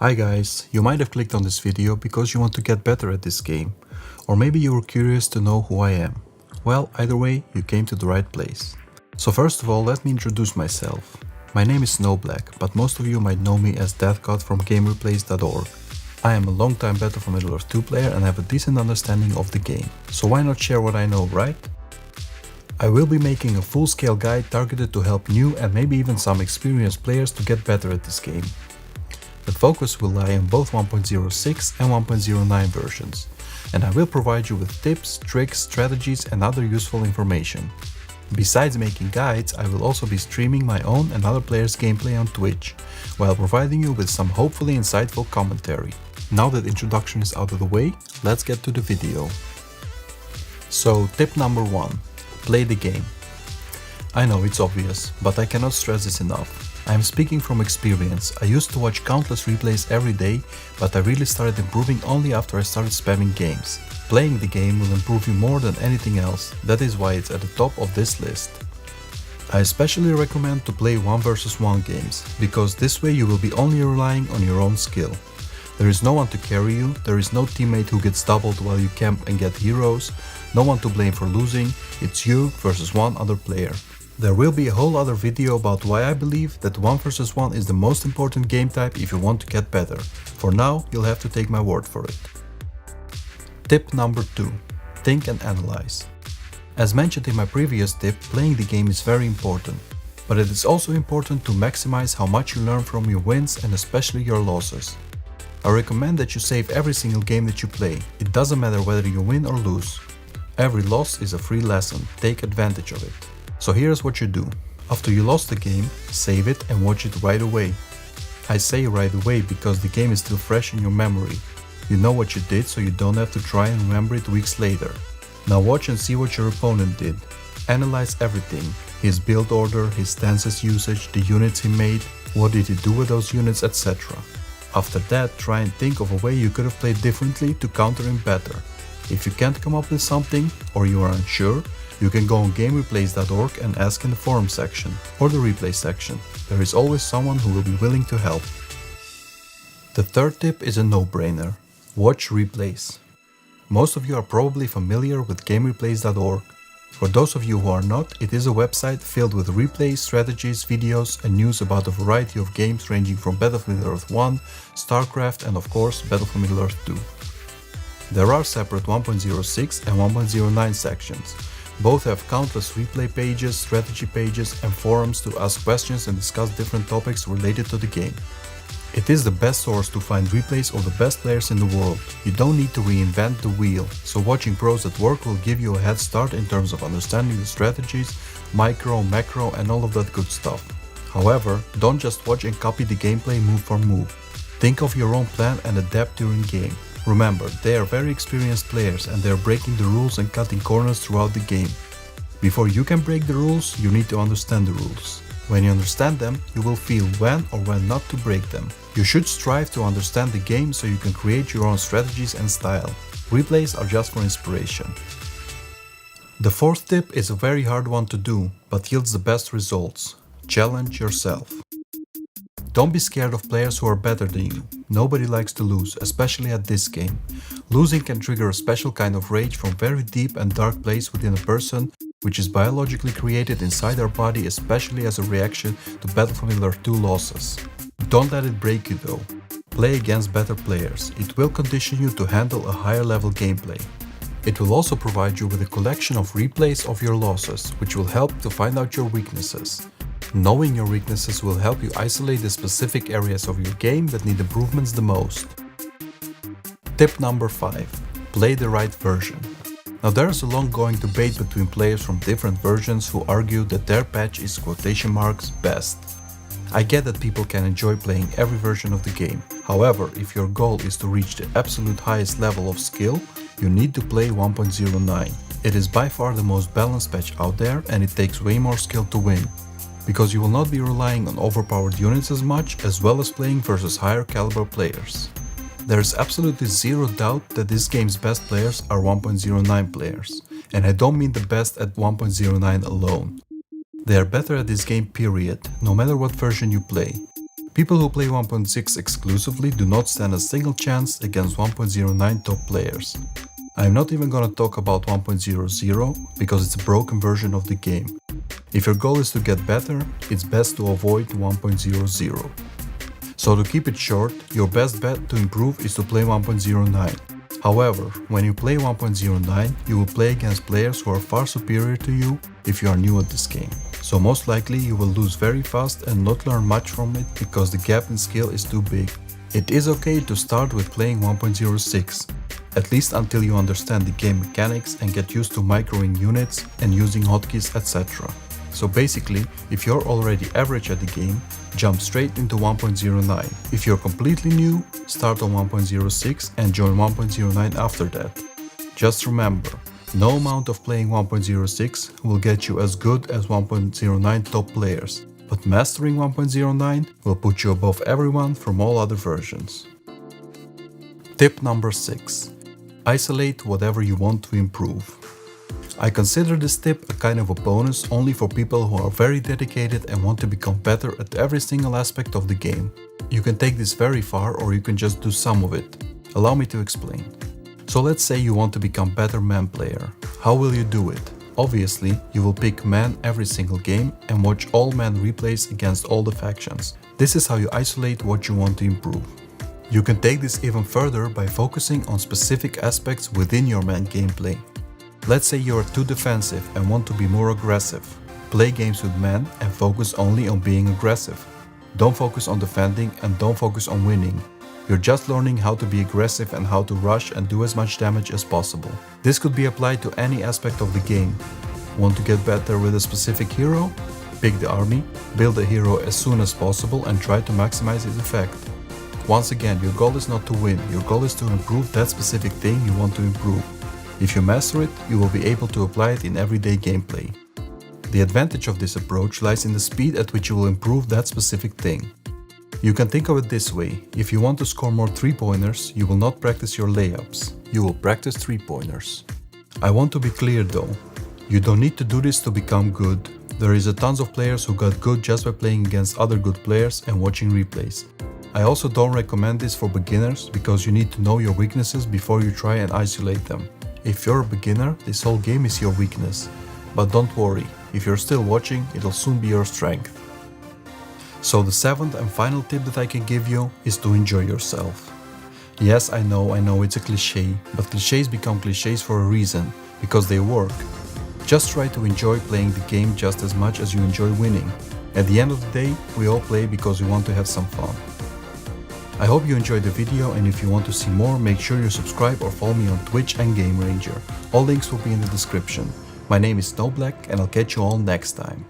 Hi guys, you might have clicked on this video because you want to get better at this game, or maybe you were curious to know who I am. Well, either way, you came to the right place. So first of all, let me introduce myself. My name is Snowblack, but most of you might know me as DeathGod from Gamerplays.org. I am a long-time Battle for Middle-earth 2 player and have a decent understanding of the game, so why not share what I know, right? I will be making a full-scale guide targeted to help new and maybe even some experienced players to get better at this game. The focus will lie on both 1.06 and 1.09 versions, and I will provide you with tips, tricks, strategies and other useful information. Besides making guides, I will also be streaming my own and other players' gameplay on Twitch, while providing you with some hopefully insightful commentary. Now that the introduction is out of the way, let's get to the video. So, tip number 1. Play the game. I know it's obvious, but I cannot stress this enough. I am speaking from experience. I used to watch countless replays every day, but I really started improving only after I started spamming games. Playing the game will improve you more than anything else, that is why it's at the top of this list. I especially recommend to play 1 vs 1 games, because this way you will be only relying on your own skill. There is no one to carry you, there is no teammate who gets doubled while you camp and get heroes, no one to blame for losing, it's you versus one other player. There will be a whole other video about why I believe that 1 vs 1 is the most important game type if you want to get better. For now, you'll have to take my word for it. Tip number 2. Think and analyze. As mentioned in my previous tip, playing the game is very important. But it is also important to maximize how much you learn from your wins and especially your losses. I recommend that you save every single game that you play. It doesn't matter whether you win or lose. Every loss is a free lesson, take advantage of it. So here's what you do. After you lost the game, save it and watch it right away. I say right away because the game is still fresh in your memory. You know what you did, so you don't have to try and remember it weeks later. Now watch and see what your opponent did. Analyze everything. His build order, his stances usage, the units he made, what did he do with those units, etc. After that, try and think of a way you could have played differently to counter him better. If you can't come up with something, or you are unsure, you can go on Gamerplays.org and ask in the forum section or the replay section. There is always someone who will be willing to help. The third tip is a no-brainer. Watch replays. Most of you are probably familiar with Gamerplays.org. For those of you who are not, it is a website filled with replays, strategies, videos and news about a variety of games ranging from Battle for Middle-earth 1, StarCraft and of course Battle for Middle-earth 2. There are separate 1.06 and 1.09 sections. Both have countless replay pages, strategy pages and forums to ask questions and discuss different topics related to the game. It is the best source to find replays of the best players in the world. You don't need to reinvent the wheel, so watching pros at work will give you a head start in terms of understanding the strategies, micro, macro and all of that good stuff. However, don't just watch and copy the gameplay move for move. Think of your own plan and adapt during game. Remember, they are very experienced players and they are breaking the rules and cutting corners throughout the game. Before you can break the rules, you need to understand the rules. When you understand them, you will feel when or when not to break them. You should strive to understand the game so you can create your own strategies and style. Replays are just for inspiration. The fourth tip is a very hard one to do, but yields the best results. Challenge yourself. Don't be scared of players who are better than you. Nobody likes to lose, especially at this game. Losing can trigger a special kind of rage from very deep and dark place within a person, which is biologically created inside our body, especially as a reaction to Battle for Middle-earth 2 losses. Don't let it break you though. Play against better players. It will condition you to handle a higher level gameplay. It will also provide you with a collection of replays of your losses, which will help to find out your weaknesses. Knowing your weaknesses will help you isolate the specific areas of your game that need improvements the most. Tip number 5. Play the right version. Now there is a long-going debate between players from different versions who argue that their patch is quotation marks best. I get that people can enjoy playing every version of the game. However, if your goal is to reach the absolute highest level of skill, you need to play 1.09. It is by far the most balanced patch out there and it takes way more skill to win, because you will not be relying on overpowered units as much, as well as playing versus higher caliber players. There is absolutely zero doubt that this game's best players are 1.09 players, and I don't mean the best at 1.09 alone. They are better at this game period, no matter what version you play. People who play 1.6 exclusively do not stand a single chance against 1.09 top players. I'm not even gonna talk about 1.00 because it's a broken version of the game. If your goal is to get better, it's best to avoid 1.00. So to keep it short, your best bet to improve is to play 1.09. However, when you play 1.09, you will play against players who are far superior to you if you are new at this game. So most likely you will lose very fast and not learn much from it because the gap in skill is too big. It is okay to start with playing 1.06, at least until you understand the game mechanics and get used to microing units and using hotkeys, etc. So basically, if you're already average at the game, jump straight into 1.09. If you're completely new, start on 1.06 and join 1.09 after that. Just remember, no amount of playing 1.06 will get you as good as 1.09 top players, but mastering 1.09 will put you above everyone from all other versions. Tip number 6. Isolate whatever you want to improve. I consider this tip a kind of a bonus only for people who are very dedicated and want to become better at every single aspect of the game. You can take this very far or you can just do some of it. Allow me to explain. So let's say you want to become better man player. How will you do it? Obviously, you will pick man every single game and watch all man replays against all the factions. This is how you isolate what you want to improve. You can take this even further by focusing on specific aspects within your man gameplay. Let's say you are too defensive and want to be more aggressive. Play games with men and focus only on being aggressive. Don't focus on defending and don't focus on winning. You're just learning how to be aggressive and how to rush and do as much damage as possible. This could be applied to any aspect of the game. Want to get better with a specific hero? Pick the army, build a hero as soon as possible and try to maximize its effect. Once again, your goal is not to win, your goal is to improve that specific thing you want to improve. If you master it, you will be able to apply it in everyday gameplay. The advantage of this approach lies in the speed at which you will improve that specific thing. You can think of it this way: if you want to score more 3-pointers, you will not practice your layups, you will practice 3-pointers. I want to be clear though, you don't need to do this to become good. There is a tons of players who got good just by playing against other good players and watching replays. I also don't recommend this for beginners because you need to know your weaknesses before you try and isolate them. If you're a beginner, this whole game is your weakness. But don't worry, if you're still watching, it'll soon be your strength. So the 7th and final tip that I can give you is to enjoy yourself. Yes, I know it's a cliché, but clichés become clichés for a reason, because they work. Just try to enjoy playing the game just as much as you enjoy winning. At the end of the day, we all play because we want to have some fun. I hope you enjoyed the video, and if you want to see more, make sure you subscribe or follow me on Twitch and Gameranger. All links will be in the description. My name is Snowblack and I'll catch you all next time.